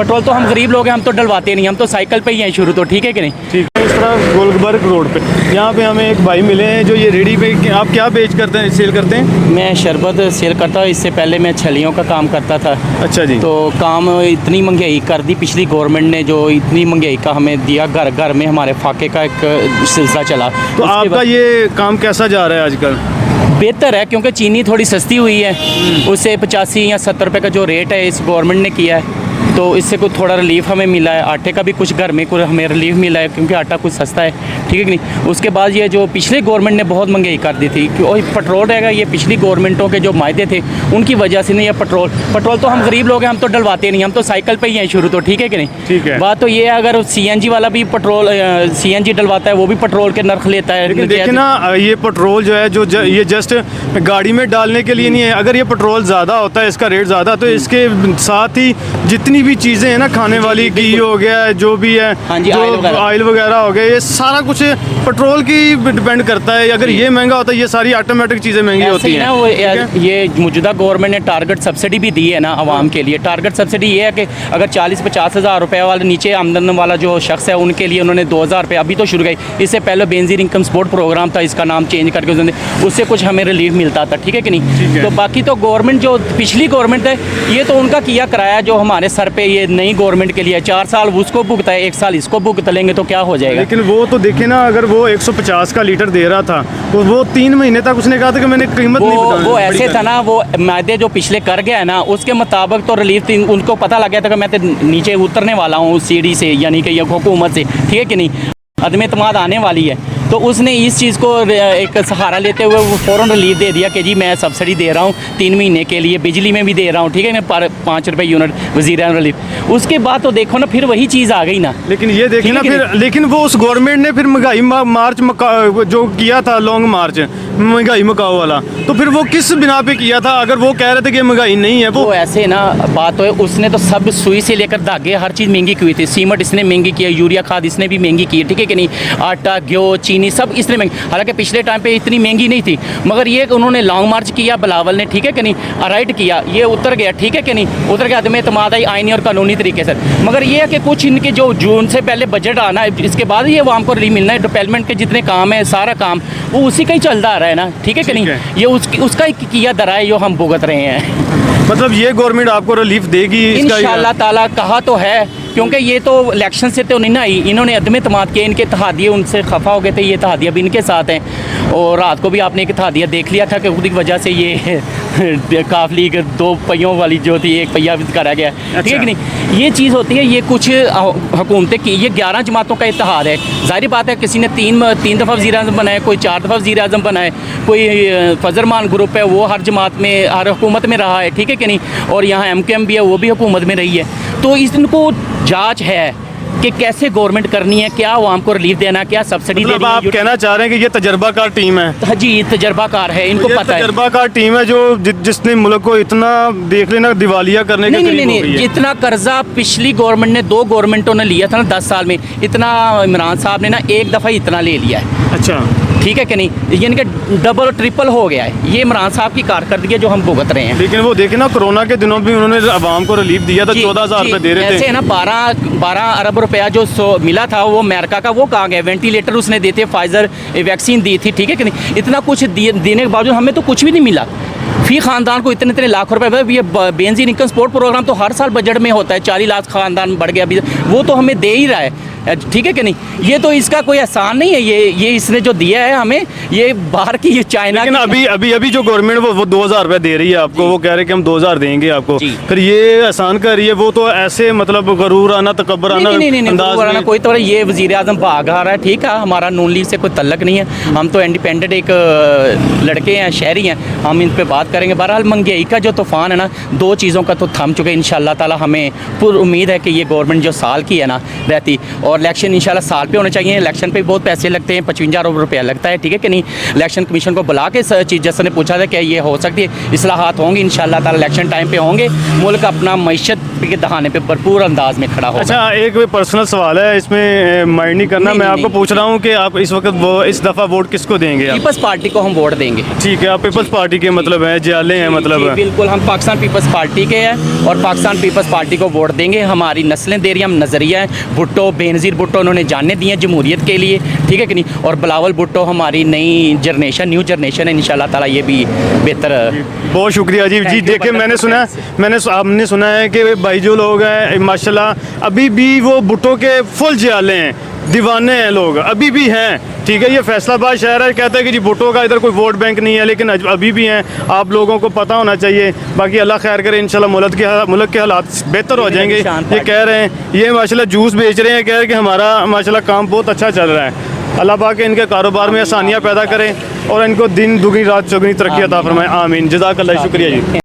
Petrol तो हम गरीब लोग हैं, हम तो डलवाते नहीं, हम तो साइकिल पे ही हैं शुरू तो, ठीक है कि नहीं। ठीक है। इस तरह गोलबर्ग रोड पे यहाँ पे हमें एक भाई मिले हैं जो ये रेडी पे, आप क्या बेच करते हैं, सेल करते हैं? मैं शरबत सेल करता हूँ, इससे पहले मैं छलियों का काम करता था। अच्छा जी। तो काम इतनी महंगाई कर दी पिछली गवर्नमेंट ने, जो इतनी महंगाई का हमें दिया, घर घर में हमारे फाके का एक सिलसिला चला। तो आपका ये काम कैसा जा रहा है आजकल? बेहतर है, क्योंकि चीनी थोड़ी सस्ती हुई है, उससे 85 या 70 रुपये का जो रेट है इस गवर्नमेंट ने किया है, तो इससे कुछ थोड़ा रिलीफ हमें मिला है। आटे का भी कुछ घर में कुछ हमें रिलीफ मिला है, क्योंकि आटा कुछ सस्ता है, ठीक है कि नहीं। उसके बाद ये जो पिछले गवर्नमेंट ने बहुत महंगाई कर दी थी, कि पेट्रोल रहेगा, ये पिछली गवर्नमेंटों के जो मायदे थे उनकी वजह से नहीं, ये पेट्रोल तो हम गरीब लोग हैं, हम तो डलवाते नहीं, हम तो साइकिल पे ही हैं शुरू तो, ठीक है कि नहीं। ठीक है। बात तो ये है, अगर CNG वाला भी पेट्रोल CNG डलवाता है, वो भी पेट्रोल के नर्ख लेता है। लेकिन देखिए ना, ये पेट्रोल जो है ये जस्ट गाड़ी में डालने के लिए नहीं है। अगर ये पेट्रोल ज़्यादा होता है, इसका रेट ज़्यादा, तो इसके साथ ही जितनी भी चीज़ें हैं ना, खाने वाली घी हो गया, जो भी है, हाँ जी, जो ऑयल वगैरह हो गया, ये सारा कुछ पेट्रोल की डिपेंड करता है। अगर ये महंगा होता है, ये सारी ऑटोमेटिक चीज़ें महंगी होती हैं। वो ये मौजूदा गवर्नमेंट ने टारगेट सब्सिडी भी दी है ना आवाम के लिए। टारगेट सब्सिडी ये है कि अगर 40-50 हज़ार रुपये वाले नीचे आमदन वाला जो शख्स है, उनके लिए उन्होंने 2000 रुपये अभी तो शुरू किया। इससे पहले बेनजीर इनकम सपोर्ट प्रोग्राम था, इसका नाम चेंज करके उससे कुछ हमें रिलीफ मिलता था, ठीक है कि नहीं। तो बाकी तो गवर्नमेंट जो पिछली गवर्नमेंट है, ये तो उनका किया कराया जो हमारे सर पे ये नई गवर्नमेंट के लिए 4 साल उसको भुगता है, 1 साल इसको भुगत लेंगे तो क्या हो जाएगा। लेकिन वो तो देखे ना, अगर वो 150 का लीटर दे रहा था, तो वो 3 महीने तक उसने कहा था कि मैंने कीमत नहीं बताई। वो ऐसे था ना, वो मायदे जो पिछले कर गया है ना, उसके मुताबिक तो रिलीफ थी, उनको पता लग गया था कि मैं तो नीचे उतरने वाला हूँ सीढ़ी से, यानी कि ये हुकूमत से, ठीक है कि नहीं, अदम एतमाद आने वाली है। तो उसने इस चीज़ को एक सहारा लेते हुए वो फ़ौरन रिलीफ दे दिया कि जी मैं सब्सिडी दे रहा हूँ 3 महीने के लिए, बिजली में भी दे रहा हूँ, ठीक है ना, पर 5 रुपये यूनिट वज़ीर रिलीफ। उसके बाद तो देखो ना, फिर वही चीज़ आ गई ना। लेकिन ये देखिए ना फिर, लेकिन वो उस गवर्नमेंट ने फिर महंगाई मार्च जो किया था, लॉन्ग मार्च महंगाई मकाओ वाला, तो फिर वो किस बिना पे किया था? अगर वो कह रहे थे कि महंगाई नहीं है, वो ऐसे ना बात हो, उसने तो सब सुई से लेकर धागे हर चीज़ महंगी की हुई थी। सीमेंट इसने महंगी की है, यूरिया खाद इसने भी महंगी की है, ठीक है कि नहीं, आटा घ्यो चीनी सब इसने महंगी। हालांकि पिछले टाइम पे इतनी महंगी नहीं थी, मगर ये उन्होंने लॉन्ग मार्च किया बिलावल ने, ठीक है कि नहीं, राइट किया, ये उतर गया, ठीक है कि नहीं, उतर गया अदम एतमाद आई आईनी और कानूनी तरीके से। मगर ये है कि कुछ इनके जो जून से पहले बजट आना है, इसके बाद ये आवाम को रिलीफ मिलना है। डेवलपमेंट के जितने काम है, सारा काम वो उसी का ही चलता आ रहा है ना, ठीक है कि नहीं। ये उसका ही किया दरा है जो हम भुगत रहे हैं। मतलब ये गवर्नमेंट आपको रिलीफ देगी इंशाअल्लाह ताला, कहा तो है, क्योंकि ये तो इलेक्शन से तो नहीं ना आई, इन्होंने अदम एतमाद किए, इनके इत्तेहादिये उनसे खफा हो गए थे, ये इत्तेहादिया भी इनके साथ हैं। और रात को भी आपने एक इत्तेहादिया देख लिया था कि उसकी वजह से ये काफ लीग 2 पहियों वाली जो थी, 1 पहिया करा गया, ठीक है कि नहीं। ये चीज़ होती है, ये कुछ हुकूमतें की, ये 11 जमातों का इत्तेहाद है। ज़ाहिर बात है, किसी ने 3 दफ़ा वज़ीर आज़म बनाए, कोई 4 दफ़ा वज़ीर आज़म बनाए, कोई फजरमान ग्रुप है वो हर जमात में, हर हुकूमत में रहा है, ठीक है कि नहीं। और यहाँ MKM भी है, वो भी हुकूमत में रही है। तो इनको जांच है कि कैसे गवर्नमेंट करनी है, क्या आवाम को रिलीफ देना, क्या सब्सिडी देनी है। आप कहना चाह रहे हैं कि ये तजर्बाकार टीम है? हाँ जी, तजर्बाकार है, इनको पता है। तजर्बाकार टीम है जो जिसने मुल्क को इतना देख लेना दिवालिया करने के करीब हो गई है। जितना कर्जा पिछली गवर्नमेंट ने 2 गवर्नमेंटों ने लिया था ना 10 साल में, इतना इमरान साहब ने ना एक दफ़ा इतना ले लिया है। अच्छा, ठीक है कि नहीं, यानी कि डबल और ट्रिपल हो गया है। ये इमरान साहब की कारकर्दगी है जो हम भुगत रहे हैं। लेकिन वो देखे ना, कोरोना के दिनों में उन्होंने आवाम को रिलीफ दिया था, 14,000 रुपये दे रहे थे। ऐसे है ना, 12 अरब रुपया जो मिला था वो अमेरिका का, वो कहाँ गया? वेंटिलेटर उसने देते, फाइजर वैक्सीन दी थी, ठीक है कि नहीं। इतना कुछ देने के बावजूद हमें तो कुछ भी नहीं मिला। फी खानदान को इतने लाख रुपए, ये बेनजीर इनकम सपोर्ट प्रोग्राम तो हर साल बजट में होता है, 40 लाख खानदान बढ़ गया अभी, वो तो हमें दे ही रहा है, ठीक है कि नहीं। ये तो इसका कोई एहसान नहीं है, ये इसने जो दिया है हमें, ये बाहर की, ये चाइना। लेकिन अभी जो गवर्नमेंट वो 2,000 रुपये दे रही है आपको, वो कह रहे हैं कि हम 2,000 देंगे आपको, फिर ये एहसान कर रही है। वो तो ऐसे मतलब गरूर आना, तकब्बर आना, नहीं, कोई तो ये वज़ीर आज़म भाग आ रहा है, ठीक है, हमारा नून लीग से कोई तल्लक नहीं है, हम तो इंडिपेंडेंट एक लड़के हैं, शहरी हैं, हम इन पर बात करेंगे। बहरहाल महंगाई का जो तूफ़ान है ना, 2 चीज़ों का तो थम चुके, इंशाअल्लाह ताला हमें पूरी उम्मीद है कि ये गवर्नमेंट जो साल की है ना रहती, और इलेक्शन इंशाल्लाह साल पे होने चाहिए। इलेक्शन पे बहुत पैसे लगते हैं, 55 अरब रुपया लगता है, ठीक है कि नहीं। इलेक्शन कमीशन को बुला के चीफ जस्टिस ने पूछा था कि ये हो सकती है, इस्लाहात होंगी इंशाल्लाह ताला, इलेक्शन टाइम पे होंगे, मुल्क अपना मईशत के दहाने पे भरपूर अंदाज में खड़ा होगा। अच्छा, एक पर्सनल सवाल है, इसमें माइंड नहीं करना, मैं आपको पूछ रहा हूँ कि आप इस वक्त इस दफ़ा वोट किसको देंगे? पीपल्स पार्टी को हम वोट देंगे। ठीक है, आप पीपल्स पार्टी के मतलब है जयाले हैं जी, मतलब। बिल्कुल हम पाकिस्तान पीपल्स पार्टी के हैं और पाकिस्तान पीपल्स पार्टी को वोट देंगे। हमारी नस्लें दे रही हैं, हम नज़रिया है। भुट्टो बेनज़ीर भुट्टो उन्होंने जाने दिए जमहूरियत के लिए, ठीक है कि नहीं। और बिलावल भुट्टो हमारी नई जनरेशन, न्यू जनरेशन है, इंशाल्लाह ताला ये भी बेहतर। बहुत शुक्रिया जी। Thank जी you, देखिए brother. हमने सुना है कि भाई जो लोग हैं माशाल्लाह अभी भी वो भुट्टो के फुल जयाले हैं, दीवाने हैं लोग, अभी भी हैं, ठीक है। ये फैसलाबाद शहर है, कहते हैं कि जी भुट्टो का इधर कोई वोट बैंक नहीं है, लेकिन अभी भी हैं। आप लोगों को पता होना चाहिए। बाकी अल्लाह खैर करे, इंशाल्लाह मुल्क के हालात बेहतर हो जाएंगे। ये कह रहे हैं, ये माशाल्लाह जूस बेच रहे हैं, कह रहे हैं कि हमारा माशाल्लाह काम बहुत अच्छा चल रहा है। अल्लाह पाक इनके कारोबार में आसानियाँ पैदा करें और इनको दिन दुगनी रात चौगनी तरक्की अता फरमाए। आमीन। जज़ाकल्लाह, शुक्रिया जी।